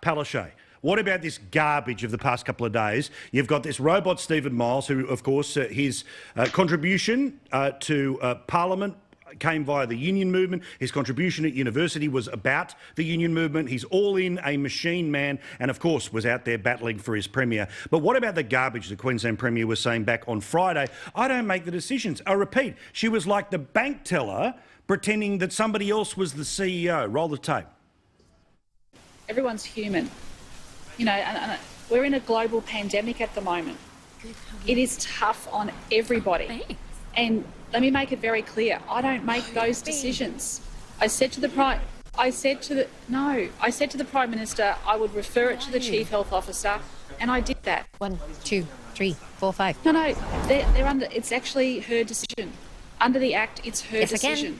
Palaszczuk. What about this garbage of the past couple of days? You've got this robot, Stephen Miles, who, of course, his contribution to Parliament came via the union movement. His contribution at university was about the union movement. He's all in, a machine man, and of course was out there battling for his premier. But what about the garbage the Queensland Premier was saying back on Friday? I don't make the decisions. I repeat, she was like the bank teller pretending that somebody else was the CEO. Roll the tape. Everyone's human. You know, and we're in a global pandemic at the moment. It is tough on everybody. Thanks. And let me make it very clear, I don't make those decisions. I said to the Prime Minister I would refer it to the Chief Health Officer, and I did that. 1, 2, 3, 4, 5. No, they're under. It's actually her decision. Under the Act, it's her decision.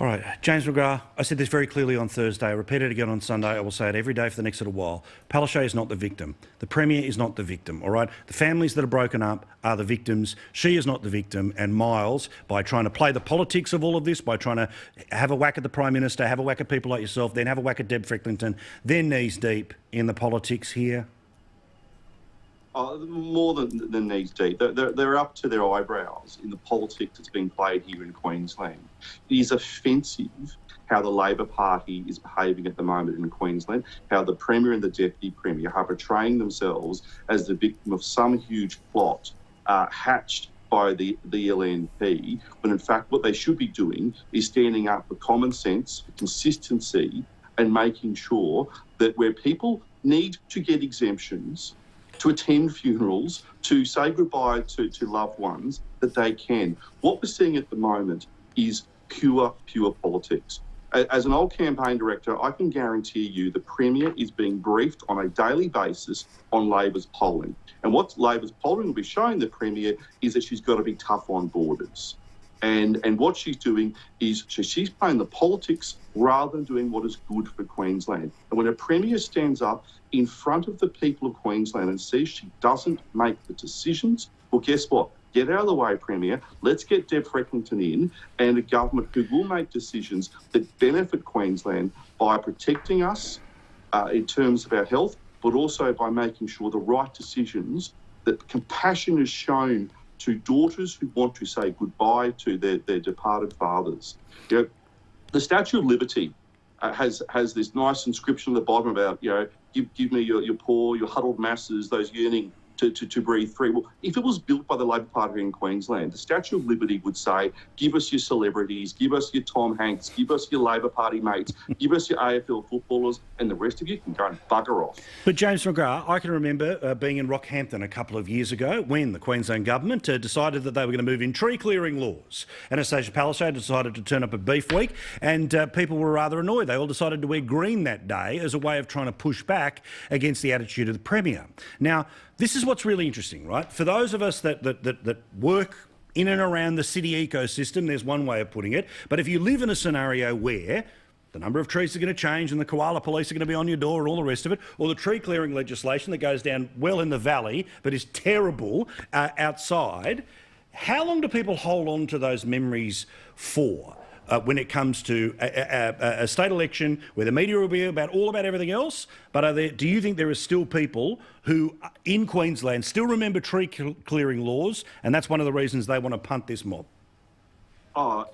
All right, James McGrath, I said this very clearly on Thursday. I repeat it again on Sunday. I will say it every day for the next little while. Palaszczuk is not the victim. The Premier is not the victim, all right? The families that are broken up are the victims. She is not the victim. And Miles, by trying to play the politics of all of this, by trying to have a whack at the Prime Minister, have a whack at people like yourself, then have a whack at Deb Frecklington, they're knees deep in the politics here. More than knees deep. They're up to their eyebrows in the politics that's being played here in Queensland. It is offensive how the Labor Party is behaving at the moment in Queensland, how the Premier and the Deputy Premier are portraying themselves as the victim of some huge plot hatched by the LNP, when in fact what they should be doing is standing up for common sense, for consistency, and making sure that where people need to get exemptions, to attend funerals, to say goodbye to loved ones, that they can. What we're seeing at the moment is pure politics. As an old campaign director, I can guarantee you the Premier is being briefed on a daily basis on Labor's polling. And what Labor's polling will be showing the Premier is that she's got to be tough on borders. And what she's doing is she's playing the politics rather than doing what is good for Queensland. And when a Premier stands up in front of the people of Queensland and says she doesn't make the decisions, well, guess what? Get out of the way, Premier. Let's get Deb Frecklington in and a government who will make decisions that benefit Queensland by protecting us in terms of our health, but also by making sure the right decisions, that compassion is shown to daughters who want to say goodbye to their departed fathers. You know, the Statue of Liberty has this nice inscription at the bottom about, you know, give me your poor, your huddled masses, those yearning to breathe free. Well, if it was built by the Labor Party in Queensland, the Statue of Liberty would say, give us your celebrities, give us your Tom Hanks, give us your Labor Party mates, give us your AFL footballers, and the rest of you can go and bugger off. But James McGrath, I can remember being in Rockhampton a couple of years ago when the Queensland government decided that they were going to move in tree clearing laws. Anastasia Palaszczuk decided to turn up at Beef Week, and people were rather annoyed. They all decided to wear green that day as a way of trying to push back against the attitude of the Premier. Now, this is what's really interesting, right? For those of us that work in and around the city ecosystem, there's one way of putting it. But if you live in a scenario where the number of trees are going to change and the koala police are going to be on your door and all the rest of it, or the tree clearing legislation that goes down well in the valley but is terrible outside, how long do people hold on to those memories for? When it comes to a state election where the media will be all about everything else, but do you think there are still people who in Queensland still remember tree clearing laws, and that's one of the reasons they want to punt this mob?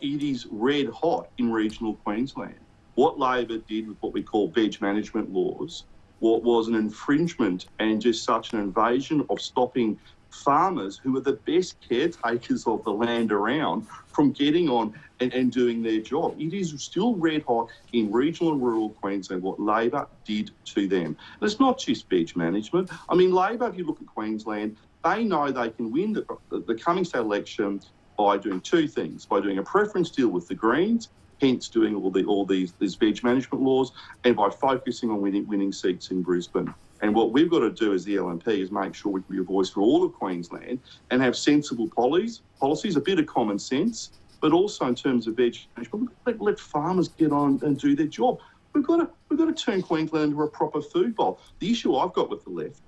It is red hot in regional Queensland. What Labor did with what we call veg management laws, what was an infringement and just such an invasion of stopping farmers who are the best caretakers of the land around from getting on and doing their job. It is still red hot in regional and rural Queensland what Labor did to them. And it's not just veg management. I mean, Labor, if you look at Queensland, they know they can win the coming state election by doing two things: by doing a preference deal with the Greens, hence doing all these veg management laws, and by focusing on winning seats in Brisbane. And what we've got to do as the LNP is make sure we can be a voice for all of Queensland and have sensible policies, a bit of common sense, but also in terms of veg management, let farmers get on and do their job. We've got to turn Queensland into a proper food bowl. The issue I've got with the left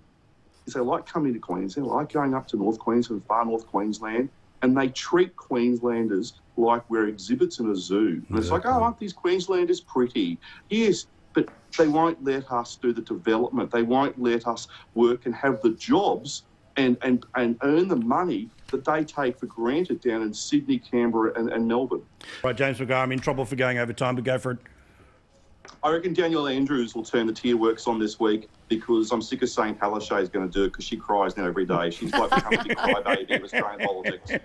is they like coming to Queensland, they like going up to North Queensland, far North Queensland, and they treat Queenslanders like we're exhibits in a zoo. And it's like, oh, aren't these Queenslanders pretty? Yes, but they won't let us do the development. They won't let us work and have the jobs and earn the money that they take for granted down in Sydney, Canberra and Melbourne. Right, James McGrath, I'm in trouble for going over time, but go for it. I reckon Daniel Andrews will turn the tier works on this week because I'm sick of saying Palaszczuk is going to do it because she cries now every day. She's like become a big crybaby of Australian politics.